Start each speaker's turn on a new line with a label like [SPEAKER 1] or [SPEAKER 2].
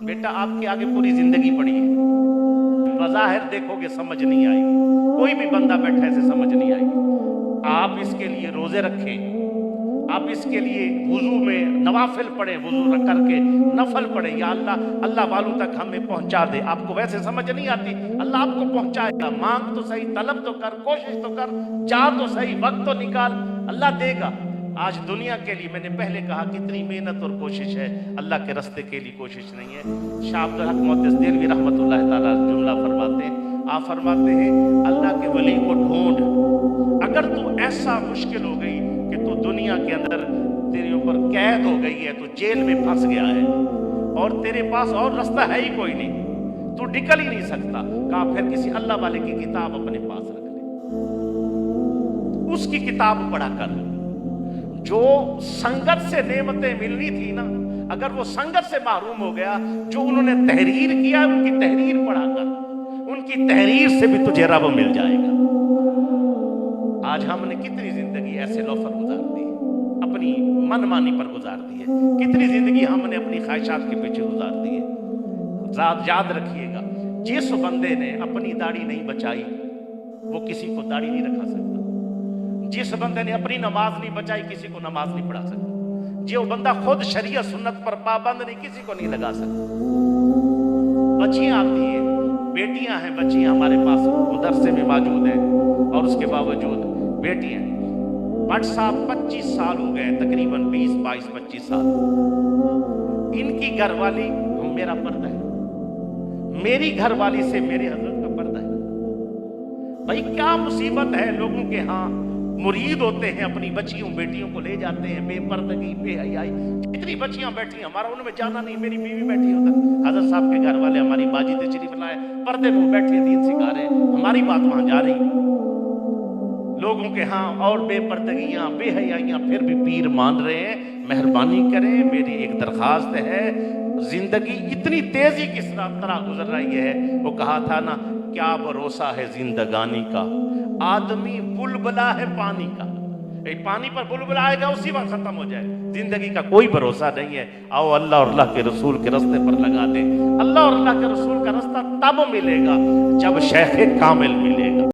[SPEAKER 1] بیٹا آپ کے آگے پوری زندگی پڑی ہے، بظاہر دیکھو گے سمجھ نہیں آئے گی، کوئی بھی بندہ بیٹھا ایسے سمجھ نہیں آئے گی۔ آپ اس کے لیے روزے رکھیں، آپ اس کے لیے وضو میں نوافل پڑھیں، وضو رکھ کر کے نفل پڑھیں، یا اللہ اللہ والوں تک ہمیں پہنچا دے۔ آپ کو ویسے سمجھ نہیں آتی، اللہ آپ کو پہنچائے گا۔ مانگ تو صحیح، طلب تو کر، کوشش تو کر، چاہ تو صحیح، وقت تو نکال، اللہ دے گا۔ آج دنیا کے لیے میں نے پہلے کہا کتنی محنت اور کوشش ہے، اللہ کے راستے کے لیے کوشش نہیں ہے۔ شاہ عبدالحق محدث دہلوی رحمۃ اللہ تعالیٰ جملہ فرماتے ہیں، آپ فرماتے ہیں اللہ کے ولی کو ڈھونڈ، اگر تو ایسا مشکل ہو گئی کہ تو دنیا کے اندر تیرے اوپر قید ہو گئی ہے، تو جیل میں پھنس گیا ہے اور تیرے پاس اور راستہ ہے ہی کوئی نہیں، تو نکل ہی نہیں سکتا، کہا پھر کسی اللہ والے کی کتاب اپنے پاس رکھ لے، اس کی کتاب پڑھا کر۔ جو سنگت سے نعمتیں ملنی تھی نا، اگر وہ سنگت سے محروم ہو گیا، جو انہوں نے تحریر کیا ان کی تحریر پڑھا کر، ان کی تحریر سے بھی تجھے رب مل جائے گا۔ آج ہم نے کتنی زندگی ایسے لوفر گزار دی ہے، اپنی من مانی پر گزار دی ہے، کتنی زندگی ہم نے اپنی خواہشات کے پیچھے گزار دی ہے۔ یاد رکھیے گا، جس بندے نے اپنی داڑھی نہیں بچائی وہ کسی کو داڑھی نہیں رکھا سکتا، جس بندے نے اپنی نماز نہیں بچائی کسی کو نماز نہیں پڑھا سکتا، جو بندہ خود شریعت سنت پر پابند نہیں کسی کو نہیں لگا سکتا۔ بچیاں آتی ہیں، بیٹیاں ہیں، بچیاں ہمارے پاس مدرسے میں موجود ہیں، اور اس کے باوجود بیٹیاں بٹ صاحب 25 سال ہو گئے، تقریباً 20 22 25 سال، ان کی گھر والی میرا پردہ ہے، میری گھر والی سے میرے حضرت کا پردہ ہے۔ بھائی کیا مصیبت ہے، لوگوں کے ہاں مرید ہوتے ہیں، اپنی بچیوں بیٹیوں کو لے جاتے ہیں، بے پردگی بے حیائی، کتنی بچیاں بیٹھی ہیں، ہمارا ان میں جانا نہیں، میری بیوی بیٹھی ہوتا، حضرت صاحب کے گھر والے ہماری باجی تشریف لائے، پردے میں بیٹھے دین سکھا رہے ہیں، ہماری بات وہاں جا رہی ہے۔ لوگوں کے ہاں اور بے پردگیاں بے حیائیاں، پھر بھی پیر مان رہے ہیں۔ مہربانی کریں، میری ایک درخواست ہے، زندگی اتنی تیزی کس طرح گزر رہی ہے، وہ کہا تھا نا، کیا بھروسہ ہے زندگانی کا، آدمی بلبلا ہے پانی کا، پانی پر بلبلا آئے گا اسی وقت ختم ہو جائے، زندگی کا کوئی بھروسہ نہیں ہے۔ آؤ اللہ اور اللہ کے رسول کے راستے پر لگا دیں، اللہ اور اللہ کے رسول کا راستہ تب ملے گا جب شیخ کامل ملے گا۔